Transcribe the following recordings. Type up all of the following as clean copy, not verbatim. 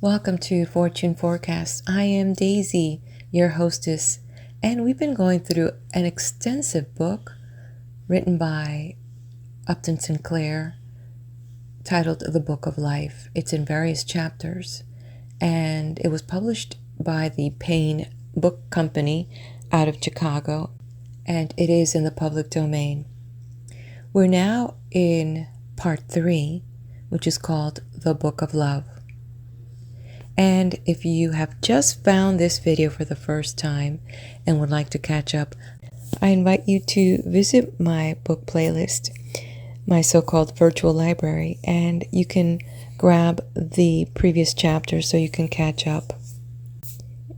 Welcome to Fortune Forecast. I am Daisy, your hostess, and we've been going through an extensive book written by Upton Sinclair titled The Book of Life. It's in various chapters, and it was published by the Payne Book Company out of Chicago, and it is in the public domain. We're now in part 3, which is called The Book of Love. And if you have just found this video for the first time and would like to catch up, I invite you to visit my book playlist, my so-called virtual library, and you can grab the previous chapter so you can catch up.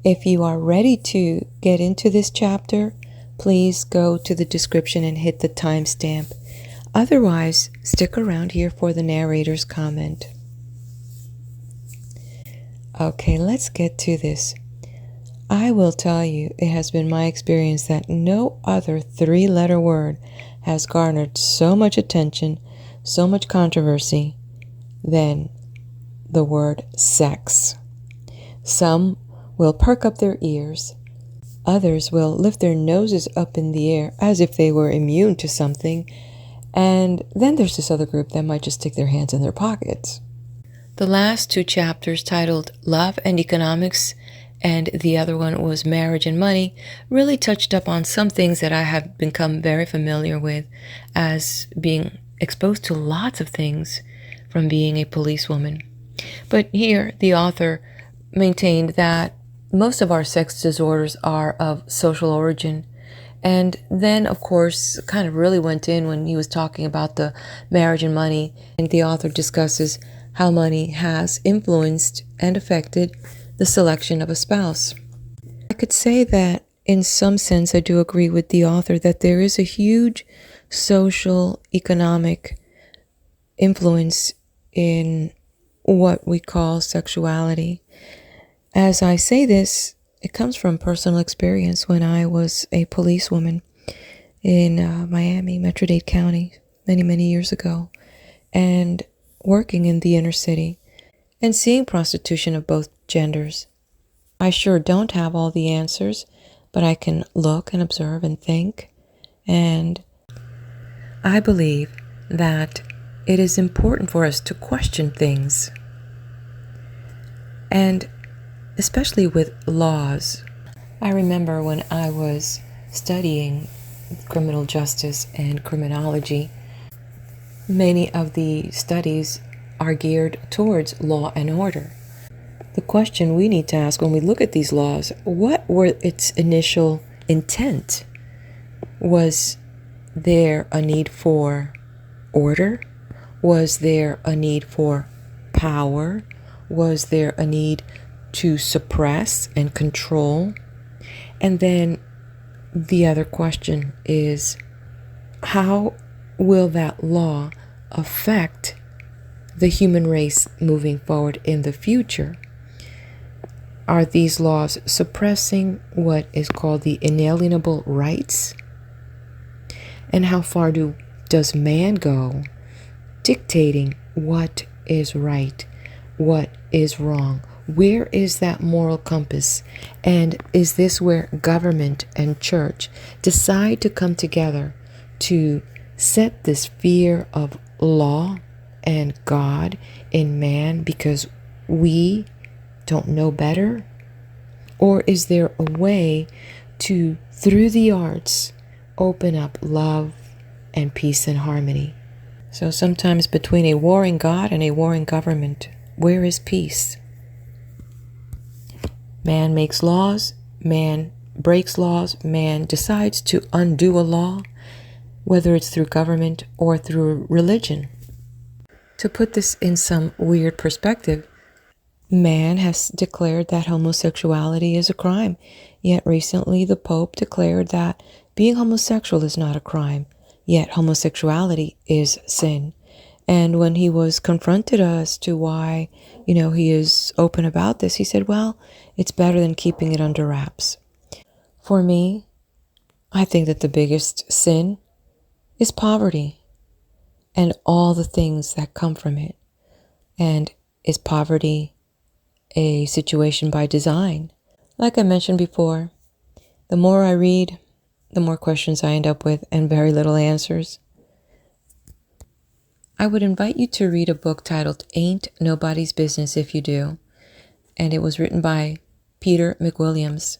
If you are ready to get into this chapter, please go to the description and hit the timestamp. Otherwise, stick around here for the narrator's comment. Okay, let's get to this. I will tell you, it has been my experience that no other 3-letter word has garnered so much attention, so much controversy, than the word sex. Some will perk up their ears. Others will lift their noses up in the air as if they were immune to something. And then there's this other group that might just stick their hands in their pockets. The last 2 chapters, titled Love and Economics, and the other one was Marriage and Money, really touched up on some things that I have become very familiar with as being exposed to lots of things from being a policewoman. But here, the author maintained that most of our sex disorders are of social origin. And then, of course, kind of really went in when he was talking about the marriage and money, and the author discusses how money has influenced and affected the selection of a spouse. I could say that in some sense I do agree with the author that there is a huge social, economic influence in what we call sexuality. As I say this, it comes from personal experience when I was a policewoman in Miami, Miami-Dade County, many years ago, and working in the inner city and seeing prostitution of both genders. I sure don't have all the answers, but I can look and observe and think. And I believe that it is important for us to question things. And especially with laws. I remember when I was studying criminal justice and criminology, many of the studies are geared towards law and order. The question we need to ask when we look at these laws, what were its initial intent? Was there a need for order? Was there a need for power? Was there a need to suppress and control? And then the other question is, how will that law affect the human race moving forward in the future? Are these laws suppressing what is called the inalienable rights? And how far does man go dictating what is right, what is wrong? Where is that moral compass? And is this where government and church decide to come together to set this fear of law and God in man because we don't know better? Or is there a way to, through the arts, open up love and peace and harmony? So sometimes between a warring God and a warring government, where is peace? Man makes laws, man breaks laws, man decides to undo a law, whether it's through government or through religion. To put this in some weird perspective, man has declared that homosexuality is a crime, yet recently the Pope declared that being homosexual is not a crime, yet homosexuality is sin. And when he was confronted as to why, he is open about this, he said, well, it's better than keeping it under wraps. For me, I think that the biggest sin is poverty and all the things that come from it. And is poverty a situation by design. Like I mentioned before, the more I read, the more questions I end up with and very little answers. I would invite you to read a book titled Ain't Nobody's Business If You Do, and it was written by Peter McWilliams.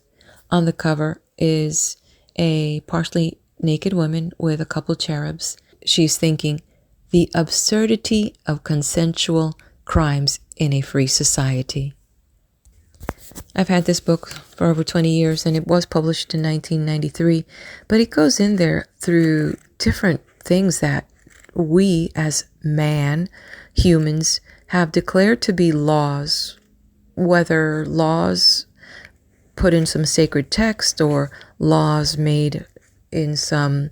On the cover is a partially naked woman with a couple cherubs. She's thinking, the absurdity of consensual crimes in a free society. I've had this book for over 20 years, and it was published in 1993, but it goes in there through different things that we as humans, have declared to be laws, whether laws put in some sacred text or laws made in some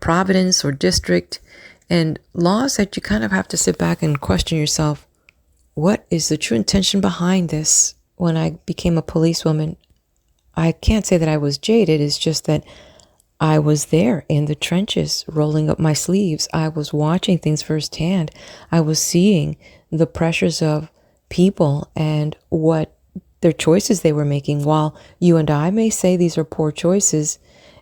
province or district, and laws that you kind of have to sit back and question yourself, what is the true intention behind this? When I became a policewoman, I can't say that I was jaded. It's just that I was there in the trenches, rolling up my sleeves. I was watching things firsthand. I was seeing the pressures of people and what their choices they were making. While you and I may say these are poor choices,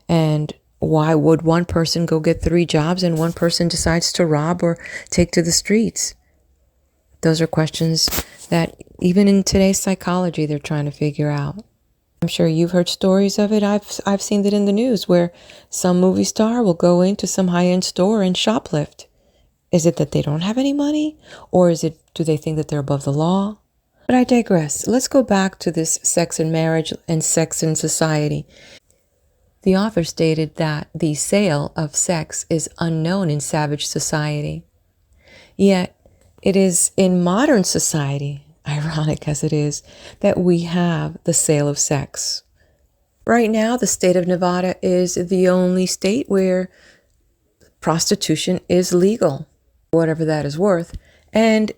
and why would one person go get 3 jobs and one person decides to rob or take to the streets? Those are questions that even in today's psychology, they're trying to figure out. I'm sure you've heard stories of it. I've seen it in the news where some movie star will go into some high-end store and shoplift. Is it that they don't have any money? Or do they think that they're above the law? But I digress. Let's go back to this sex and marriage and sex in society. The author stated that the sale of sex is unknown in savage society. Yet, it is in modern society, ironic as it is, that we have the sale of sex. Right now, the state of Nevada is the only state where prostitution is legal, whatever that is worth. And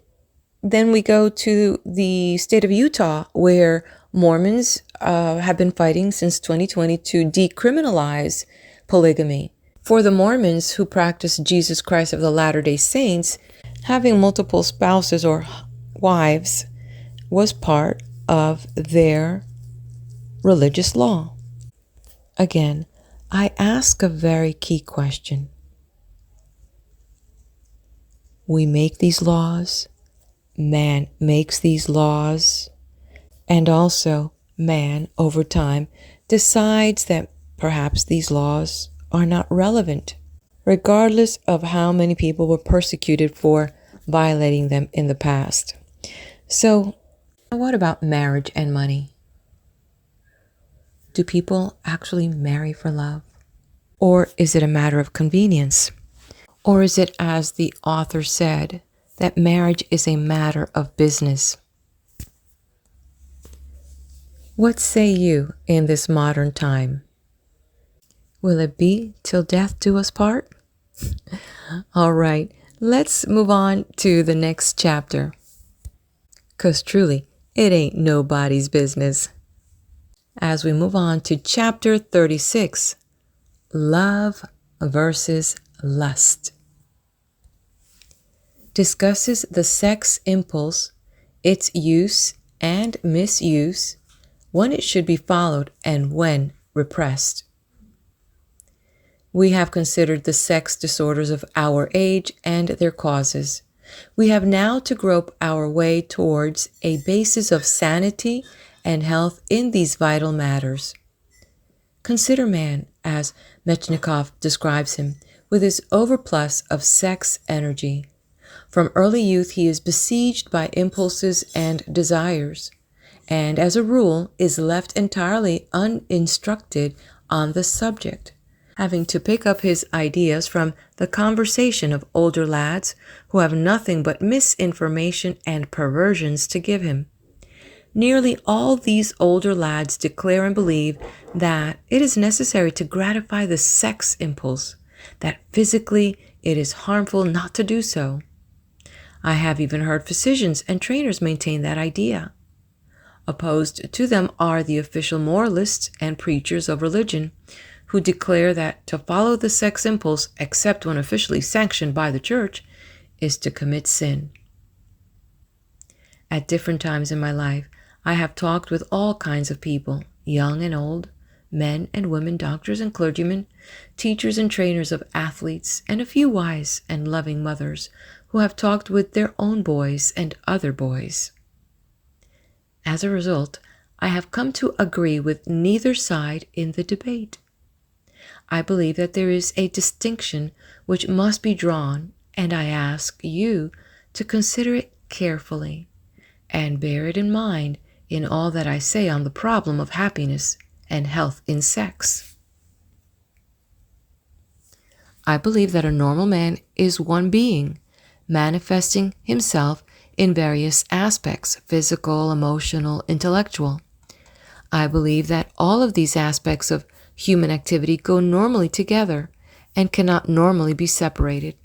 then we go to the state of Utah, where Mormons have been fighting since 2020 to decriminalize polygamy. For the Mormons who practice Jesus Christ of the Latter-day Saints, having multiple spouses or wives was part of their religious law. Again, I ask a very key question. We make these laws, man makes these laws, and also man, over time, decides that perhaps these laws are not relevant, regardless of how many people were persecuted for violating them in the past. So, what about marriage and money? Do people actually marry for love? Or is it a matter of convenience? Or is it, as the author said, that marriage is a matter of business? What say you in this modern time? Will it be till death do us part? All right, let's move on to the next chapter. 'Cause truly, it ain't nobody's business. As we move on to chapter 36, Love versus Lust. Discusses the sex impulse, its use and misuse, when it should be followed and when repressed. We have considered the sex disorders of our age and their causes. We have now to grope our way towards a basis of sanity and health in these vital matters. Consider man, as Metchnikoff describes him, with his overplus of sex energy. From early youth he is besieged by impulses and desires, and as a rule is left entirely uninstructed on the subject, having to pick up his ideas from the conversation of older lads who have nothing but misinformation and perversions to give him. Nearly all these older lads declare and believe that it is necessary to gratify the sex impulse, that physically it is harmful not to do so. I have even heard physicians and trainers maintain that idea. Opposed to them are the official moralists and preachers of religion, who declare that to follow the sex impulse, except when officially sanctioned by the church, is to commit sin. At different times in my life, I have talked with all kinds of people, young and old, men and women, doctors and clergymen, teachers and trainers of athletes, and a few wise and loving mothers who have talked with their own boys and other boys. As a result, I have come to agree with neither side in the debate. I believe that there is a distinction which must be drawn, and I ask you to consider it carefully and bear it in mind in all that I say on the problem of happiness and health in sex. I believe that a normal man is one being, manifesting himself in various aspects, physical, emotional, intellectual. I believe that all of these aspects of human activity go normally together and cannot normally be separated,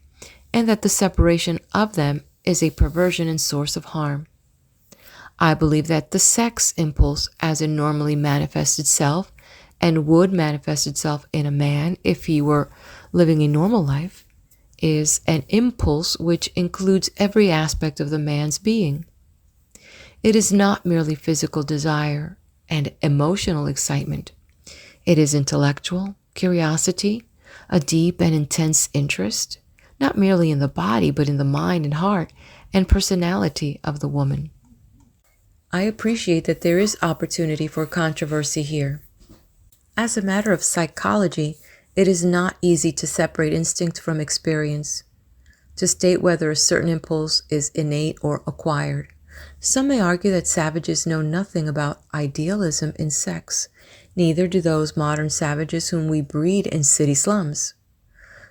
and that the separation of them is a perversion and source of harm. I believe that the sex impulse, as it normally manifests itself and would manifest itself in a man if he were living a normal life, is an impulse which includes every aspect of the man's being. It is not merely physical desire and emotional excitement. It is intellectual curiosity, a deep and intense interest, not merely in the body, but in the mind and heart and personality of the woman. I appreciate that there is opportunity for controversy here. As a matter of psychology, it is not easy to separate instinct from experience, to state whether a certain impulse is innate or acquired. Some may argue that savages know nothing about idealism in sex, neither do those modern savages whom we breed in city slums.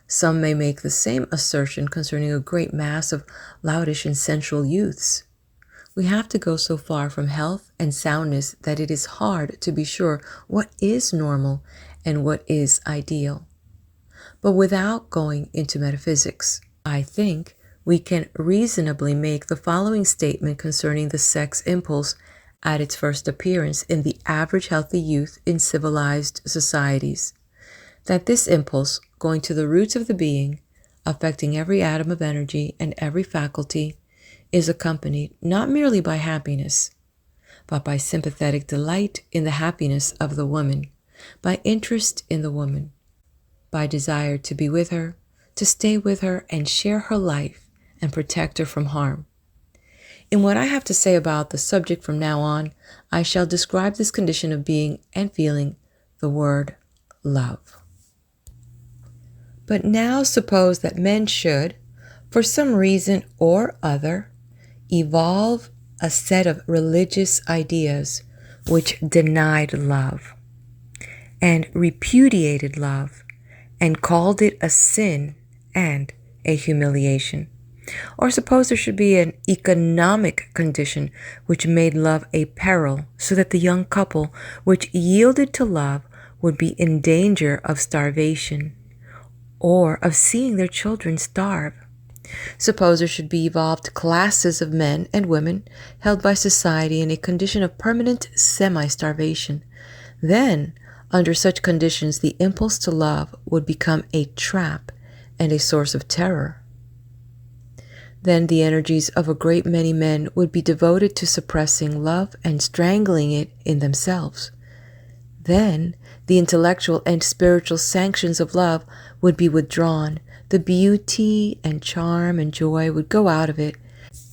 Some may make the same assertion concerning a great mass of loutish and sensual youths. We have to go so far from health and soundness that it is hard to be sure what is normal and what is ideal. But without going into metaphysics, I think we can reasonably make the following statement concerning the sex impulse at its first appearance in the average healthy youth in civilized societies, that this impulse, going to the roots of the being, affecting every atom of energy and every faculty, is accompanied not merely by happiness, but by sympathetic delight in the happiness of the woman, by interest in the woman, by desire to be with her, to stay with her and share her life and protect her from harm. In what I have to say about the subject from now on, I shall describe this condition of being and feeling the word love. But now suppose that men should, for some reason or other, evolve a set of religious ideas which denied love and repudiated love and called it a sin and a humiliation. Or suppose there should be an economic condition which made love a peril, so that the young couple which yielded to love would be in danger of starvation or of seeing their children starve. Suppose there should be evolved classes of men and women held by society in a condition of permanent semi-starvation. Then, under such conditions, the impulse to love would become a trap and a source of terror. Then the energies of a great many men would be devoted to suppressing love and strangling it in themselves. Then the intellectual and spiritual sanctions of love would be withdrawn. The beauty and charm and joy would go out of it,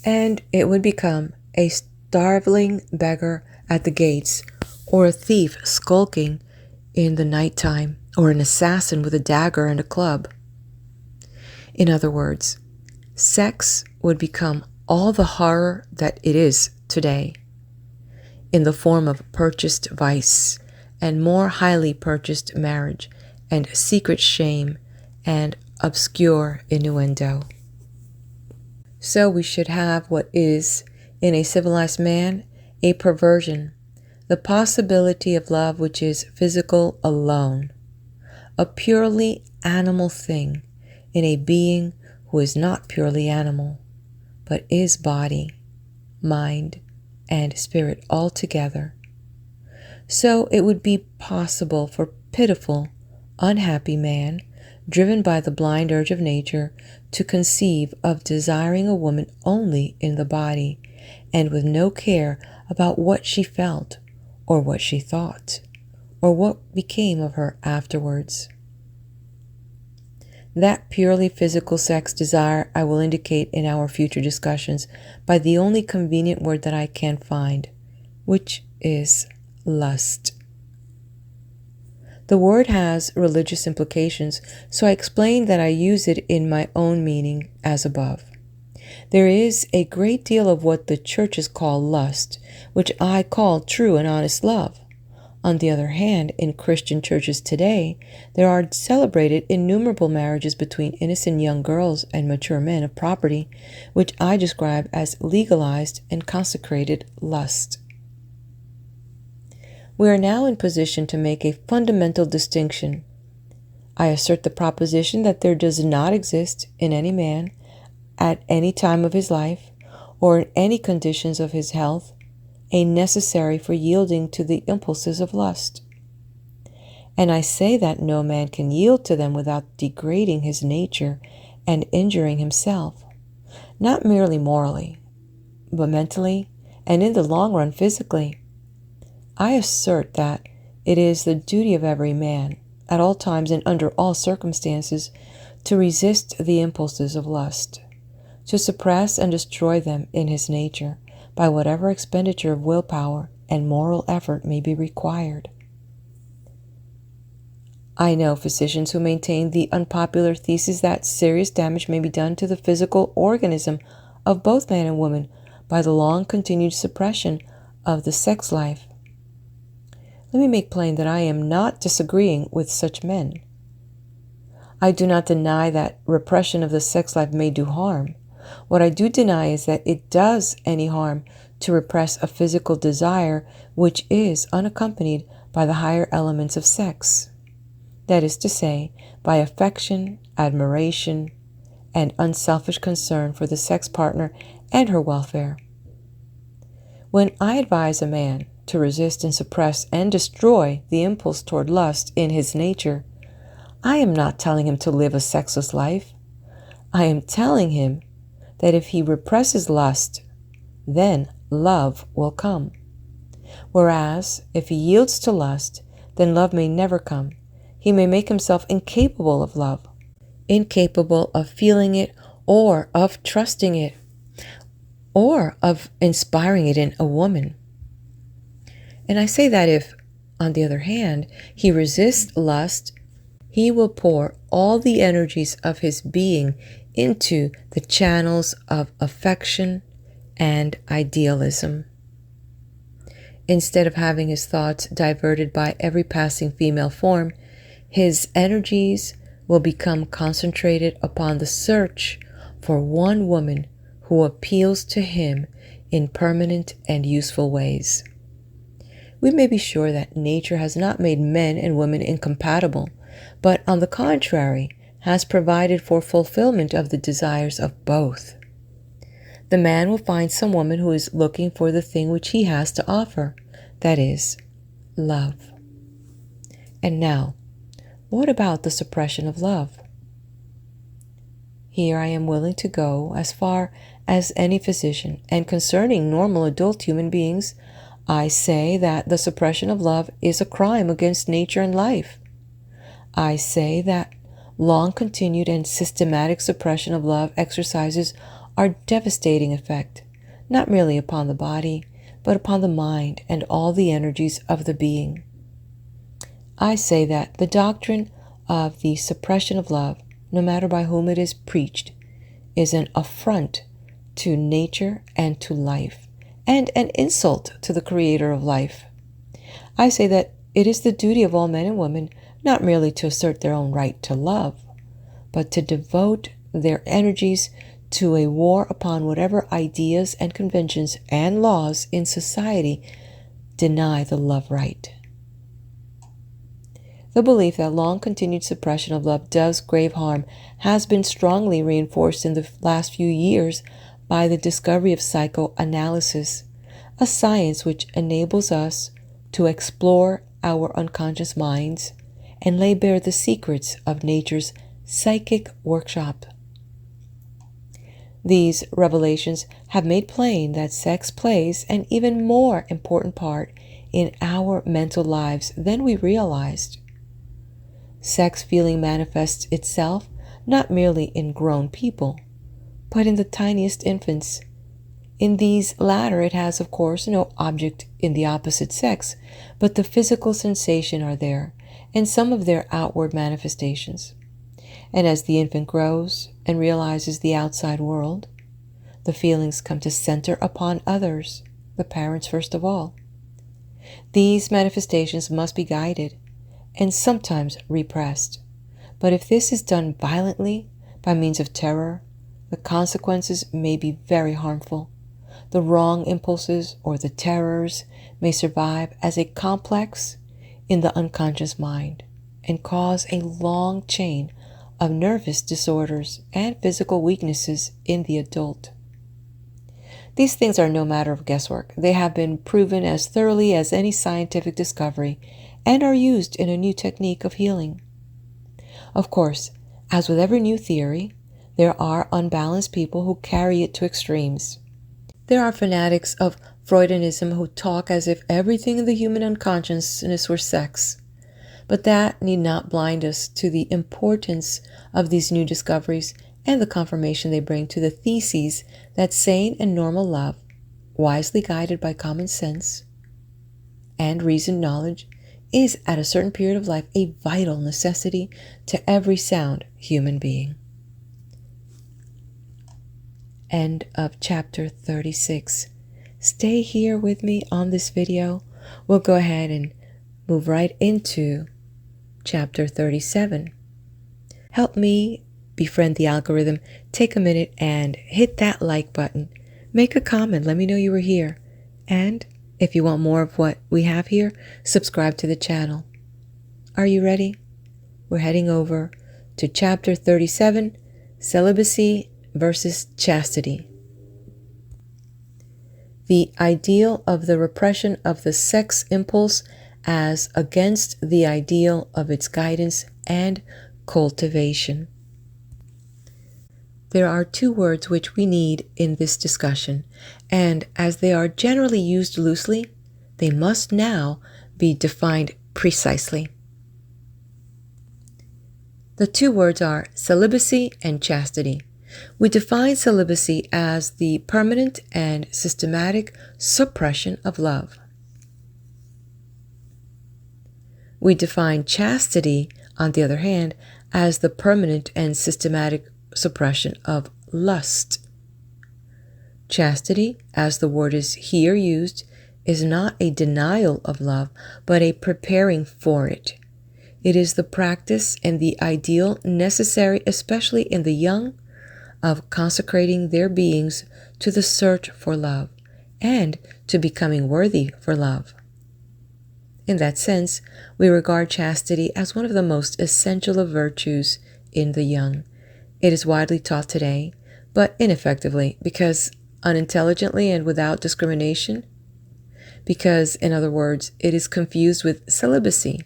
and it would become a starveling beggar at the gates, or a thief skulking in the night time, or an assassin with a dagger and a club. In other words, sex would become all the horror that it is today, in the form of purchased vice, and more highly purchased marriage, and secret shame, and obscure innuendo. So we should have what is, in a civilized man, a perversion, the possibility of love which is physical alone, a purely animal thing in a being who is not purely animal, but is body, mind, and spirit altogether. So it would be possible for pitiful, unhappy man, driven by the blind urge of nature, to conceive of desiring a woman only in the body, and with no care about what she felt or what she thought or what became of her afterwards. That purely physical sex desire I will indicate in our future discussions by the only convenient word that I can find, which is lust. The word has religious implications, so I explain that I use it in my own meaning as above. There is a great deal of what the churches call lust, which I call true and honest love. On the other hand, in Christian churches today, there are celebrated innumerable marriages between innocent young girls and mature men of property, which I describe as legalized and consecrated lust. We are now in position to make a fundamental distinction. I assert the proposition that there does not exist in any man, at any time of his life, or in any conditions of his health, a necessary for yielding to the impulses of lust. And I say that no man can yield to them without degrading his nature and injuring himself, not merely morally, but mentally and in the long run physically. I assert that it is the duty of every man, at all times and under all circumstances, to resist the impulses of lust, to suppress and destroy them in his nature, by whatever expenditure of willpower and moral effort may be required. I know physicians who maintain the unpopular thesis that serious damage may be done to the physical organism of both man and woman by the long-continued suppression of the sex life. Let me make plain that I am not disagreeing with such men. I do not deny that repression of the sex life may do harm. What I do deny is that it does any harm to repress a physical desire which is unaccompanied by the higher elements of sex. That is to say, by affection, admiration, and unselfish concern for the sex partner and her welfare. When I advise a man to resist and suppress and destroy the impulse toward lust in his nature, I am not telling him to live a sexless life. I am telling him that if he represses lust, then love will come. Whereas, if he yields to lust, then love may never come. He may make himself incapable of love, incapable of feeling it or of trusting it, or of inspiring it in a woman. And I say that if, on the other hand, he resists lust, he will pour all the energies of his being into the channels of affection and idealism. Instead of having his thoughts diverted by every passing female form, his energies will become concentrated upon the search for one woman who appeals to him in permanent and useful ways. We may be sure that nature has not made men and women incompatible, but on the contrary, has provided for fulfillment of the desires of both. The man will find some woman who is looking for the thing which he has to offer, that is, love. And now, what about the suppression of love? Here I am willing to go as far as any physician, and concerning normal adult human beings, I say that the suppression of love is a crime against nature and life. I say that long-continued and systematic suppression of love exercises are devastating effect, not merely upon the body, but upon the mind and all the energies of the being. I say that the doctrine of the suppression of love, no matter by whom it is preached, is an affront to nature and to life, and an insult to the Creator of life. I say that it is the duty of all men and women not merely to assert their own right to love, but to devote their energies to a war upon whatever ideas and conventions and laws in society deny the love right. The belief that long-continued suppression of love does grave harm has been strongly reinforced in the last few years by the discovery of psychoanalysis, a science which enables us to explore our unconscious minds and lay bare the secrets of nature's psychic workshop. These revelations have made plain that sex plays an even more important part in our mental lives than we realized. Sex feeling manifests itself not merely in grown people, but in the tiniest infants. In these latter, it has, of course, no object in the opposite sex, but the physical sensation are there, and some of their outward manifestations. And as the infant grows and realizes the outside world, the feelings come to center upon others, the parents first of all. These manifestations must be guided and sometimes repressed. But if this is done violently by means of terror, the consequences may be very harmful. The wrong impulses or the terrors may survive as a complex in the unconscious mind and cause a long chain of nervous disorders and physical weaknesses in the adult. These things are no matter of guesswork. They have been proven as thoroughly as any scientific discovery and are used in a new technique of healing. Of course, as with every new theory, there are unbalanced people who carry it to extremes. There are fanatics of Freudianism who talk as if everything in the human unconsciousness were sex. But that need not blind us to the importance of these new discoveries and the confirmation they bring to the theses that sane and normal love, wisely guided by common sense and reasoned knowledge, is at a certain period of life a vital necessity to every sound human being. End of chapter 36. Stay here with me on this video. We'll go ahead and move right into chapter 37. Help me befriend the algorithm. Take a minute and hit that like button. Make a comment. Let me know you were here. And if you want more of what we have here, subscribe to the channel. Are you ready? We're heading over to chapter 37, Celibacy versus Chastity. The ideal of the repression of the sex impulse as against the ideal of its guidance and cultivation. There are two words which we need in this discussion, and as they are generally used loosely, they must now be defined precisely. The two words are celibacy and chastity. We define celibacy as the permanent and systematic suppression of love. We define chastity, on the other hand, as the permanent and systematic suppression of lust. Chastity, as the word is here used, is not a denial of love, but a preparing for it. It is the practice and the ideal necessary, especially in the young, of consecrating their beings to the search for love and to becoming worthy for love. In that sense, we regard chastity as one of the most essential of virtues in the young. It is widely taught today, but ineffectively, because unintelligently and without discrimination. Because, in other words, it is confused with celibacy,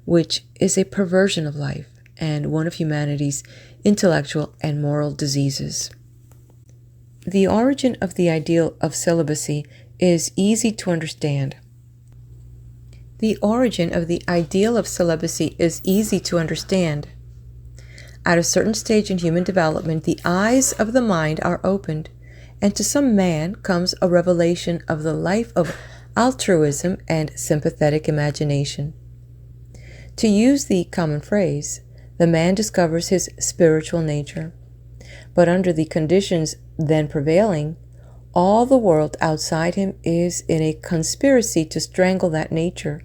which is a perversion of life and one of humanity's intellectual and moral diseases. The origin of the ideal of celibacy is easy to understand. The origin of the ideal of celibacy is easy to understand. At a certain stage in human development, the eyes of the mind are opened, and to some man comes a revelation of the life of altruism and sympathetic imagination. To use the common phrase, the man discovers his spiritual nature. But under the conditions then prevailing, all the world outside him is in a conspiracy to strangle that nature,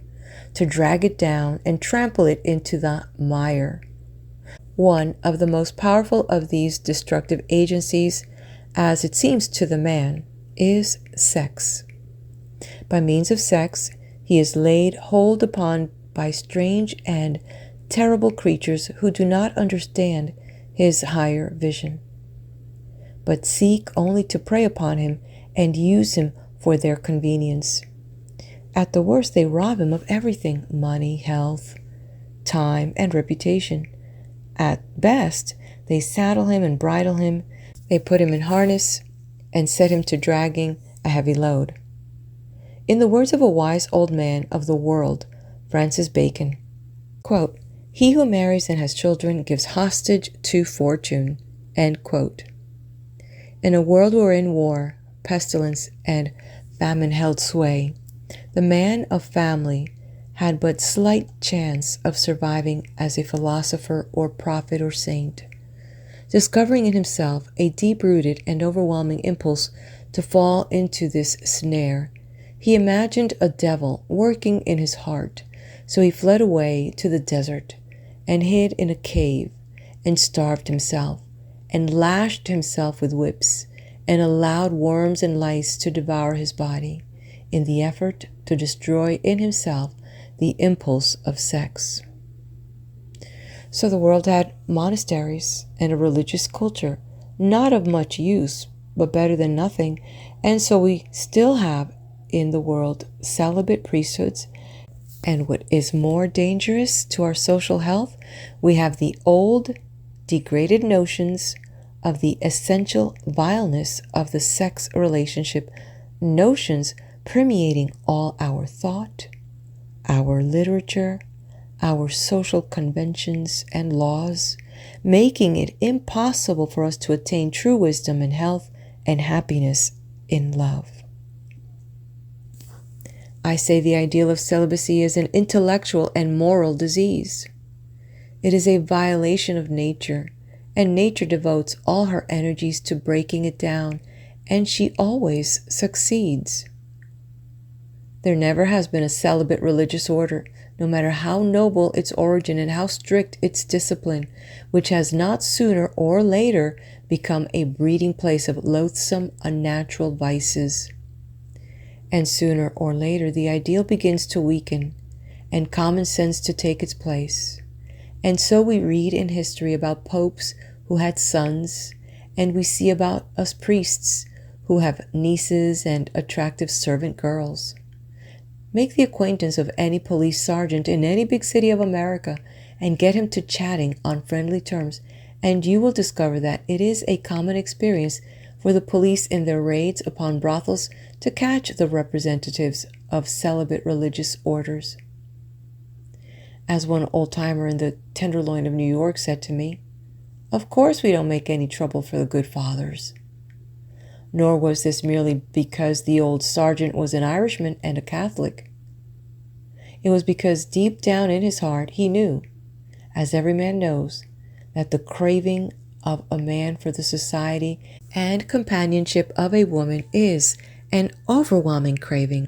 to drag it down and trample it into the mire. One of the most powerful of these destructive agencies, as it seems to the man, is sex. By means of sex, he is laid hold upon by strange and terrible creatures who do not understand his higher vision, but seek only to prey upon him and use him for their convenience. At the worst, they rob him of everything: money, health, time, and reputation. At best, they saddle him and bridle him. They put him in harness and set him to dragging a heavy load. In the words of a wise old man of the world, Francis Bacon, quote, "He who marries and has children gives hostage to fortune." End quote. In a world wherein war, pestilence, and famine held sway, the man of family had but slight chance of surviving as a philosopher or prophet or saint. Discovering in himself a deep-rooted and overwhelming impulse to fall into this snare, he imagined a devil working in his heart, so he fled away to the desert and hid in a cave and starved himself and lashed himself with whips and allowed worms and lice to devour his body in the effort to destroy in himself the impulse of sex. So the world had monasteries and a religious culture, not of much use, but better than nothing, and so we still have in the world celibate priesthoods, and what is more dangerous to our social health, we have the old, degraded notions of the essential vileness of the sex relationship, notions permeating all our thought, our literature, our social conventions and laws, making it impossible for us to attain true wisdom and health and happiness in love. I say the ideal of celibacy is an intellectual and moral disease. It is a violation of nature, and nature devotes all her energies to breaking it down, and she always succeeds. There never has been a celibate religious order, no matter how noble its origin and how strict its discipline, which has not sooner or later become a breeding place of loathsome, unnatural vices. And sooner or later the ideal begins to weaken and common sense to take its place. And so we read in history about popes who had sons, and we see about us priests who have nieces and attractive servant girls. Make the acquaintance of any police sergeant in any big city of America and get him to chatting on friendly terms, and you will discover that it is a common experience for the police in their raids upon brothels to catch the representatives of celibate religious orders. As one old-timer in the Tenderloin of New York said to me, "Of course we don't make any trouble for the good fathers." Nor was this merely because the old sergeant was an Irishman and a Catholic. It was because deep down in his heart he knew, as every man knows, that the craving of a man for the society and companionship of a woman is an overwhelming craving,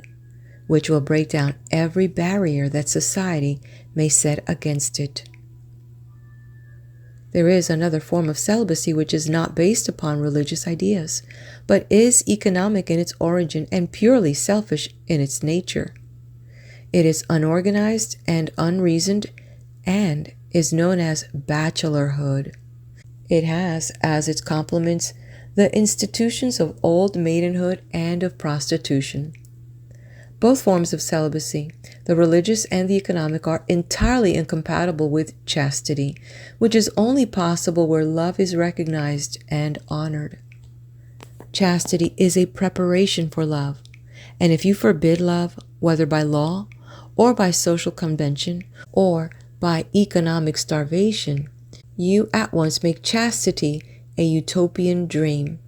which will break down every barrier that society may set against it. There is another form of celibacy which is not based upon religious ideas, but is economic in its origin and purely selfish in its nature. It is unorganized and unreasoned and is known as bachelorhood. It has as its complements the institutions of old maidenhood and of prostitution. Both forms of celibacy, the religious and the economic, are entirely incompatible with chastity, which is only possible where love is recognized and honored. Chastity is a preparation for love, and if you forbid love, whether by law or by social convention or by economic starvation, you at once make chastity a utopian dream.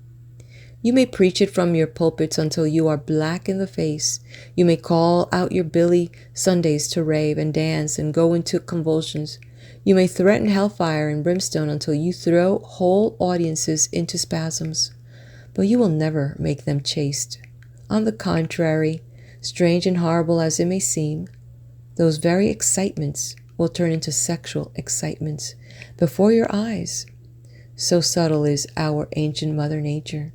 You may preach it from your pulpits until you are black in the face. You may call out your Billy Sundays to rave and dance and go into convulsions. You may threaten hellfire and brimstone until you throw whole audiences into spasms. But you will never make them chaste. On the contrary, strange and horrible as it may seem, those very excitements will turn into sexual excitements before your eyes. So subtle is our ancient Mother Nature,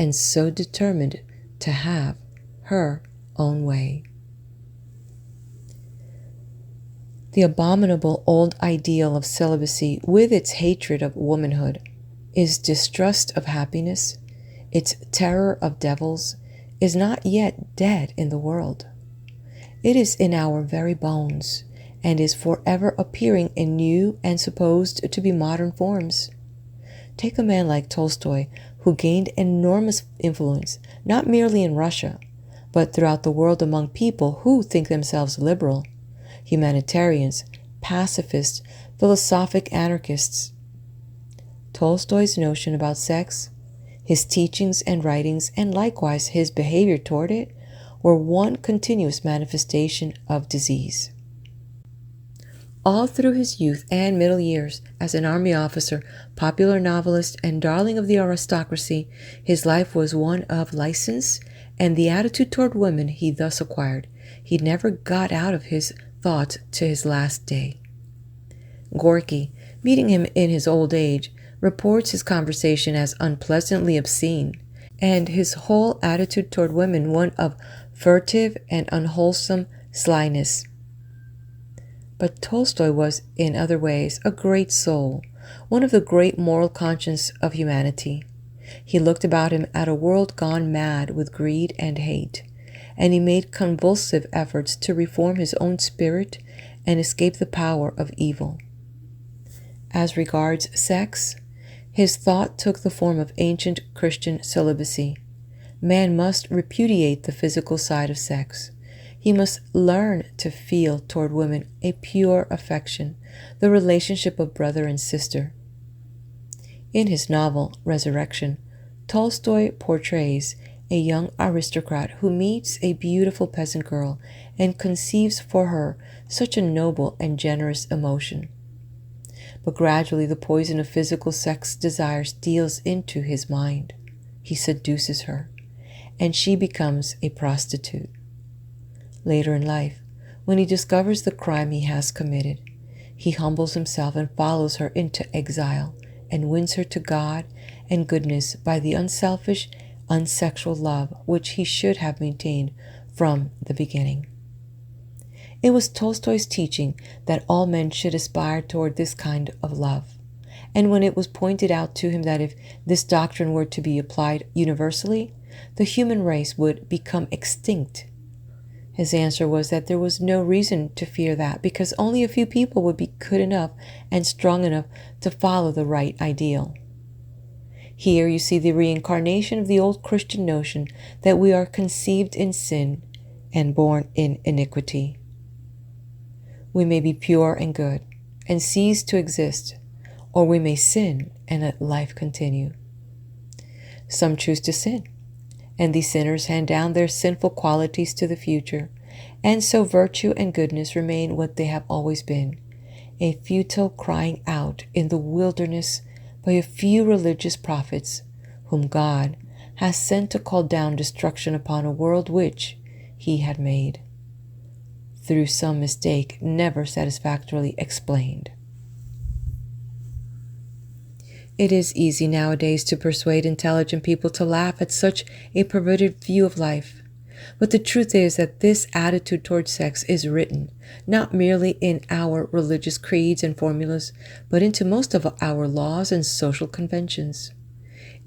and so determined to have her own way. The abominable old ideal of celibacy, with its hatred of womanhood, its distrust of happiness, its terror of devils, is not yet dead in the world. It is in our very bones, and is forever appearing in new and supposed to be modern forms. Take a man like Tolstoy, who gained enormous influence, not merely in Russia, but throughout the world among people who think themselves liberal, humanitarians, pacifists, philosophic anarchists. Tolstoy's notion about sex, his teachings and writings, and likewise his behavior toward it, were one continuous manifestation of disease. All through his youth and middle years, as an army officer, popular novelist, and darling of the aristocracy, his life was one of license, and the attitude toward women he thus acquired, he never got out of his thoughts to his last day. Gorky, meeting him in his old age, reports his conversation as unpleasantly obscene, and his whole attitude toward women one of furtive and unwholesome slyness. But Tolstoy was, in other ways, a great soul, one of the great moral conscience of humanity. He looked about him at a world gone mad with greed and hate, and he made convulsive efforts to reform his own spirit and escape the power of evil. As regards sex, his thought took the form of ancient Christian celibacy. Man must repudiate the physical side of sex. He must learn to feel toward women a pure affection, the relationship of brother and sister. In his novel, Resurrection, Tolstoy portrays a young aristocrat who meets a beautiful peasant girl and conceives for her such a noble and generous emotion. But gradually the poison of physical sex desire steals into his mind. He seduces her, and she becomes a prostitute. Later in life, when he discovers the crime he has committed, he humbles himself and follows her into exile and wins her to God and goodness by the unselfish, unsexual love which he should have maintained from the beginning. It was Tolstoy's teaching that all men should aspire toward this kind of love, and when it was pointed out to him that if this doctrine were to be applied universally, the human race would become extinct, his answer was that there was no reason to fear that, because only a few people would be good enough and strong enough to follow the right ideal. Here you see the reincarnation of the old Christian notion that we are conceived in sin and born in iniquity. We may be pure and good and cease to exist, or we may sin and let life continue. Some choose to sin, and these sinners hand down their sinful qualities to the future, and so virtue and goodness remain what they have always been, a futile crying out in the wilderness by a few religious prophets, whom God has sent to call down destruction upon a world which he had made, through some mistake never satisfactorily explained. It is easy nowadays to persuade intelligent people to laugh at such a perverted view of life. But the truth is that this attitude towards sex is written, not merely in our religious creeds and formulas, but into most of our laws and social conventions.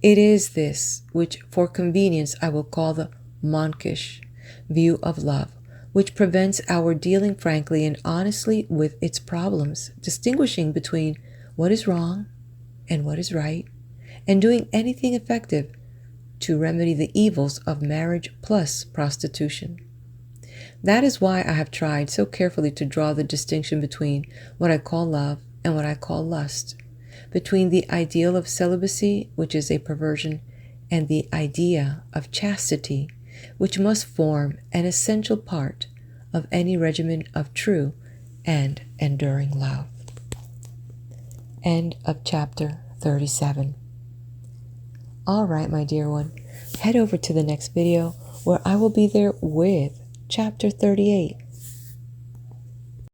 It is this, which for convenience I will call the monkish view of love, which prevents our dealing frankly and honestly with its problems, distinguishing between what is wrong and what is right, and doing anything effective to remedy the evils of marriage plus prostitution. That is why I have tried so carefully to draw the distinction between what I call love and what I call lust, between the ideal of celibacy, which is a perversion, and the idea of chastity, which must form an essential part of any regimen of true and enduring love. End of chapter 37. All right, my dear one, head over to the next video where I will be there with chapter 38.